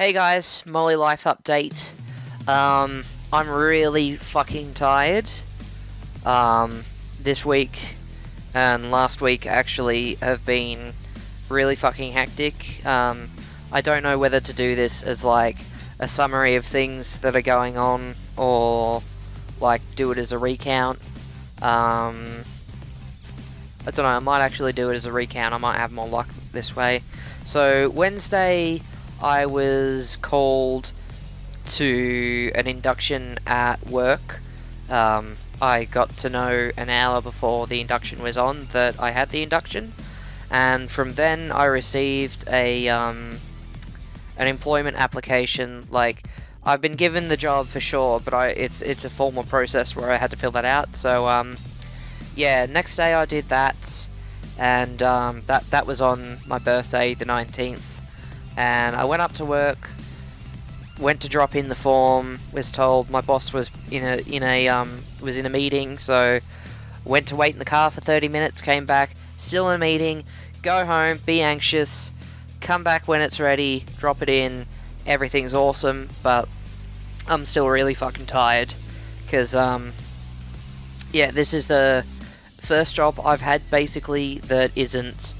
Hey guys, Molly Life update. I'm really fucking tired. This week and last week actually have been really fucking hectic. I don't know whether to do this as like a summary of things that are going on or like do it as a recount. I don't know, I might actually do it as a recount. I might have more luck this way. So Wednesday I was called to an induction at work. I got to know an hour before the induction was on that I had the induction, and from then I received an employment application. Like, I've been given the job for sure, but it's a formal process where I had to fill that out. So yeah, next day I did that, and that was on my birthday, the 19th. And I went up to work, went to drop in the form, was told my boss was in a meeting, so went to wait in the car for 30 minutes, came back, still in a meeting, go home, be anxious, come back when it's ready, drop it in, everything's awesome, but I'm still really fucking tired, because, yeah, this is the first job I've had, basically, that isn't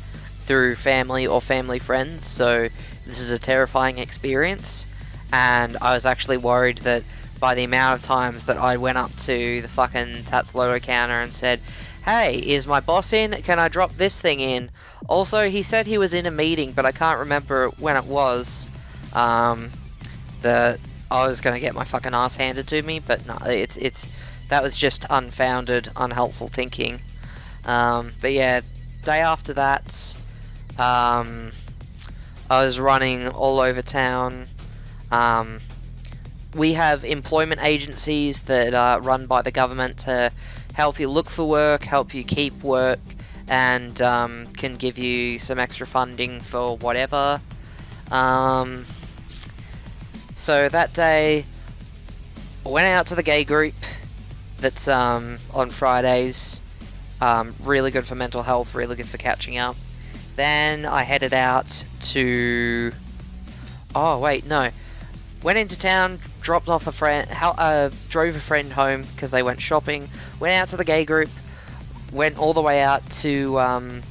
through family or family friends, so this is a terrifying experience, and I was actually worried that by the amount of times that I went up to the fucking Tats Lotto counter and said, "Hey, is my boss in? Can I drop this thing in?" Also, he said he was in a meeting, but I can't remember when it was, that I was going to get my fucking ass handed to me, but no, that was just unfounded, unhelpful thinking. But yeah, day after that, I was running all over town. We have employment agencies that are run by the government to help you look for work, help you keep work, and can give you some extra funding for whatever. So that day, I went out to the gay group that's on Fridays. Really good for mental health, really good for catching up. Then I headed out to... Oh, wait, no. Went into town, dropped off a friend, drove a friend home because they went shopping. Went out to the gay group, went all the way out to a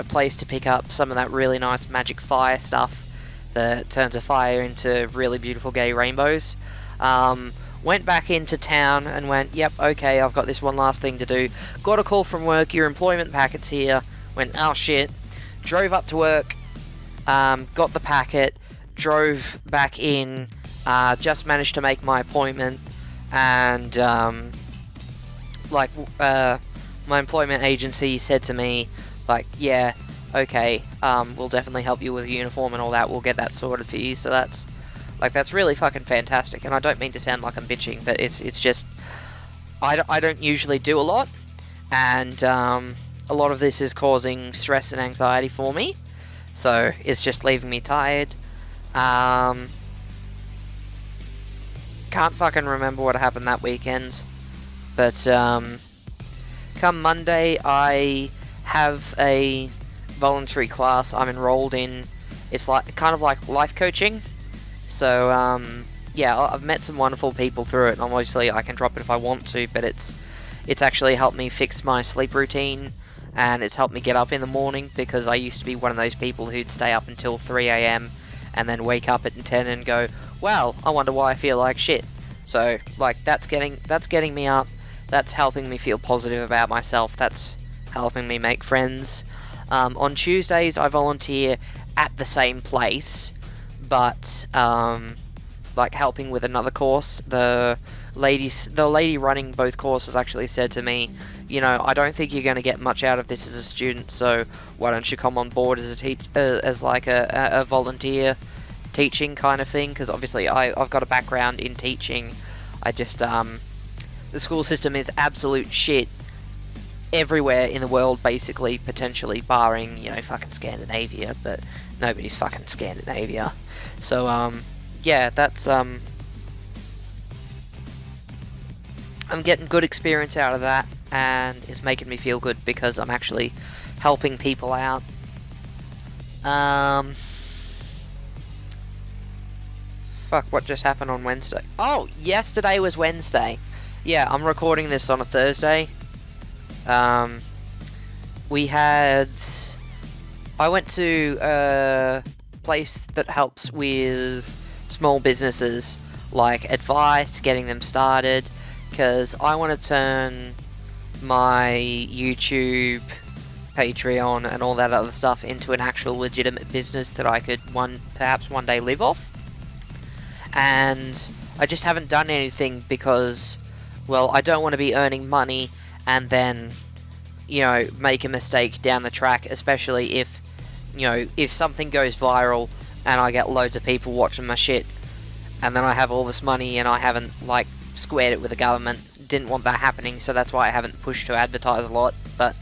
place to pick up some of that really nice magic fire stuff that turns a fire into really beautiful gay rainbows. Went back into town and went, yep, okay, I've got this one last thing to do. Got a call from work, your employment packet's here. Went, oh shit. Drove up to work, got the packet, drove back in, just managed to make my appointment, and my employment agency said to me, like, yeah, okay, we'll definitely help you with a uniform and all that, we'll get that sorted for you. So that's really fucking fantastic, and I don't mean to sound like I'm bitching, but it's just, I don't usually do a lot, and a lot of this is causing stress and anxiety for me, so it's just leaving me tired. Can't fucking remember what happened that weekend, but come Monday I have a voluntary class I'm enrolled in. It's like kind of like life coaching, so yeah, I've met some wonderful people through it, and obviously I can drop it if I want to, but it's actually helped me fix my sleep routine, and it's helped me get up in the morning, because I used to be one of those people who'd stay up until 3 a.m. and then wake up at 10 and go, well, I wonder why I feel like shit. So, like, that's getting me up, that's helping me feel positive about myself, that's helping me make friends. On Tuesdays, I volunteer at the same place, but, like, helping with another course. The lady running both courses actually said to me, you know, I don't think you're going to get much out of this as a student, so why don't you come on board as a volunteer teaching kind of thing, because obviously I've got a background in teaching. I just, the school system is absolute shit everywhere in the world, basically, potentially, barring, you know, fucking Scandinavia, but nobody's fucking Scandinavia. So, yeah, that's, I'm getting good experience out of that, and it's making me feel good because I'm actually helping people out. Fuck, what just happened on Wednesday? Oh, yesterday was Wednesday. Yeah, I'm recording this on a Thursday. We had... I went to a place that helps with small businesses, like advice, getting them started, because I want to turn my YouTube, Patreon, and all that other stuff into an actual legitimate business that I could perhaps one day live off. And I just haven't done anything because, well, I don't want to be earning money and then, you know, make a mistake down the track, especially if, you know, if something goes viral and I get loads of people watching my shit and then I have all this money and I haven't, like, squared it with the government. Didn't want that happening, so that's why I haven't pushed to advertise a lot. But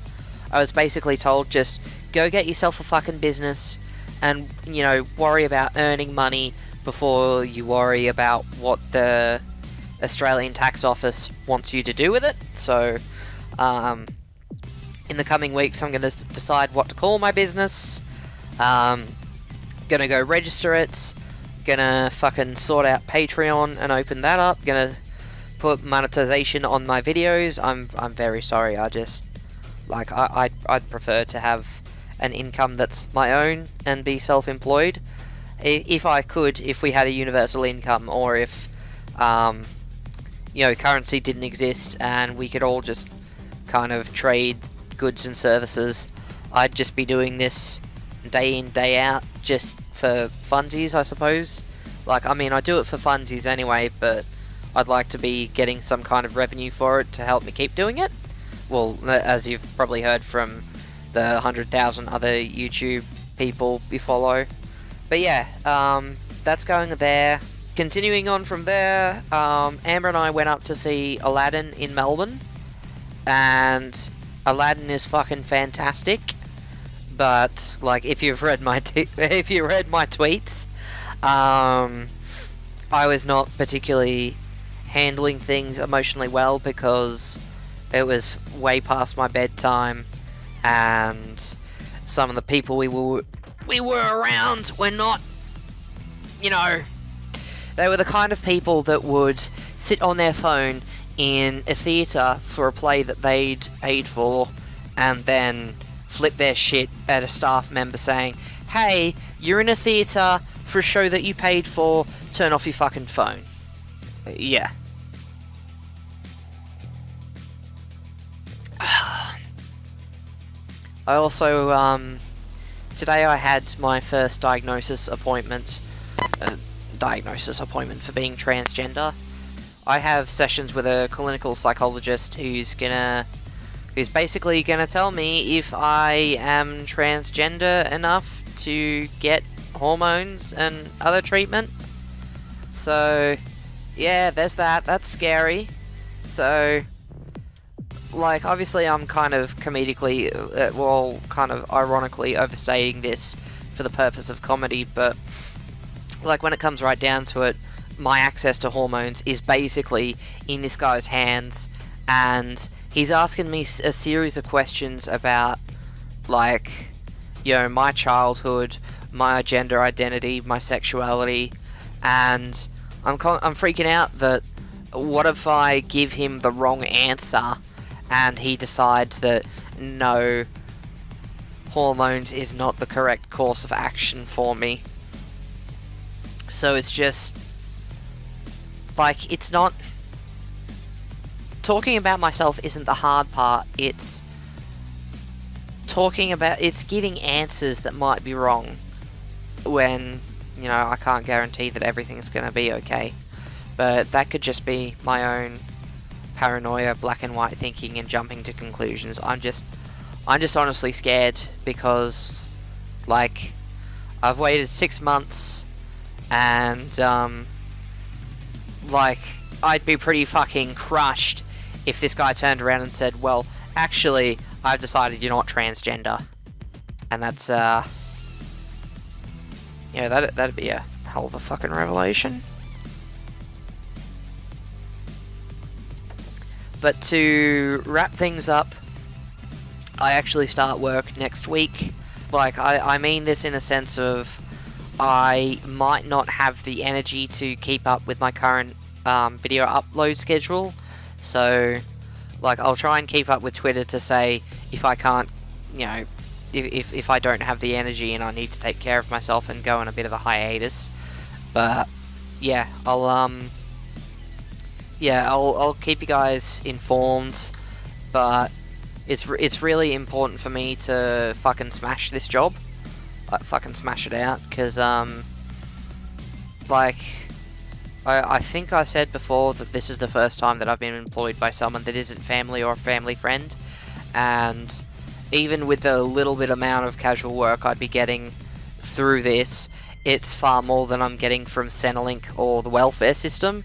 I was basically told, just go get yourself a fucking business and, you know, worry about earning money before you worry about what the Australian Tax Office wants you to do with it. So, in the coming weeks, I'm going to decide what to call my business. Going to go register it. Going to fucking sort out Patreon and open that up. Going to put monetization on my videos. I'm very sorry. I just, like, I'd prefer to have an income that's my own and be self-employed. If I could, if we had a universal income, or if, you know, currency didn't exist and we could all just kind of trade goods and services, I'd just be doing this day in, day out, just for funsies, I suppose. Like, I mean, I do it for funsies anyway, but I'd like to be getting some kind of revenue for it to help me keep doing it. Well, as you've probably heard from the 100,000 other YouTube people you follow. But yeah, that's going there. Continuing on from there, Amber and I went up to see Aladdin in Melbourne, and Aladdin is fucking fantastic. But, like, if you've read my tweets, I was not particularly handling things emotionally well because it was way past my bedtime, and some of the people we were around were not, you know, they were the kind of people that would sit on their phone in a theatre for a play that they'd paid for and then flip their shit at a staff member saying, hey, you're in a theatre for a show that you paid for, turn off your fucking phone. Yeah. I also, today I had my first diagnosis appointment for being transgender. I have sessions with a clinical psychologist who's basically gonna tell me if I am transgender enough to get hormones and other treatment. So, yeah, there's that. That's scary. So, like, obviously I'm kind of comedically, well, kind of ironically overstating this for the purpose of comedy, but, like, when it comes right down to it, my access to hormones is basically in this guy's hands, and he's asking me a series of questions about, like, you know, my childhood, my gender identity, my sexuality, and I'm freaking out that what if I give him the wrong answer and he decides that no, hormones is not the correct course of action for me. So it's just, like, it's not, talking about myself isn't the hard part, it's giving answers that might be wrong when, you know, I can't guarantee that everything's gonna be okay. But that could just be my own paranoia, black and white thinking and jumping to conclusions. I'm just honestly scared because, like, I've waited 6 months and, like, I'd be pretty fucking crushed if this guy turned around and said, well, actually, I've decided you're not transgender. And that's, you know, that'd be a hell of a fucking revelation. But to wrap things up, I actually start work next week. Like, I mean this in a sense of, I might not have the energy to keep up with my current video upload schedule. So, like, I'll try and keep up with Twitter to say if I can't, you know, if I don't have the energy and I need to take care of myself and go on a bit of a hiatus. But yeah, I'll keep you guys informed. But it's really important for me to fucking smash this job. Like, fucking smash it out, because like, I think I said before that this is the first time that I've been employed by someone that isn't family or a family friend, and even with the little bit amount of casual work I'd be getting through this, it's far more than I'm getting from Centrelink or the welfare system,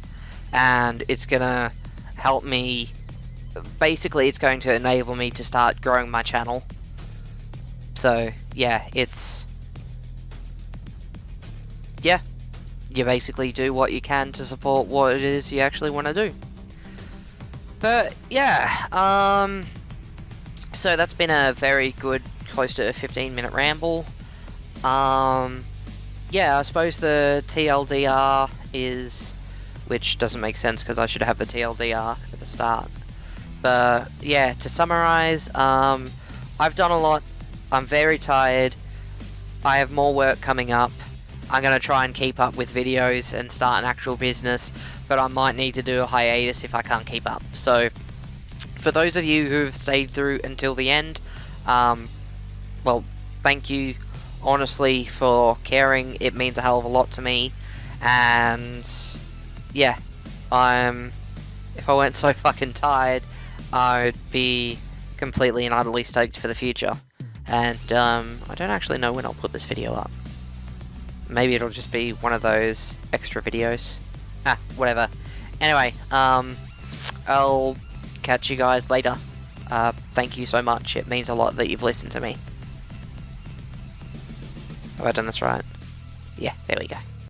and it's gonna help me. Basically, it's going to enable me to start growing my channel. So yeah, you basically do what you can to support what it is you actually want to do. But yeah, so that's been a very good, close to a 15-minute ramble. Yeah, I suppose the TLDR is, which doesn't make sense because I should have the TLDR at the start. But yeah, to summarize, I've done a lot. I'm very tired. I have more work coming up. I'm going to try and keep up with videos and start an actual business, but I might need to do a hiatus if I can't keep up. So, for those of you who have stayed through until the end, well, thank you, honestly, for caring. It means a hell of a lot to me, and yeah, if I weren't so fucking tired, I'd be completely and utterly stoked for the future. And I don't actually know when I'll put this video up. Maybe it'll just be one of those extra videos. Whatever. Anyway, I'll catch you guys later. Thank you so much. It means a lot that you've listened to me. Have I done this right? Yeah, there we go.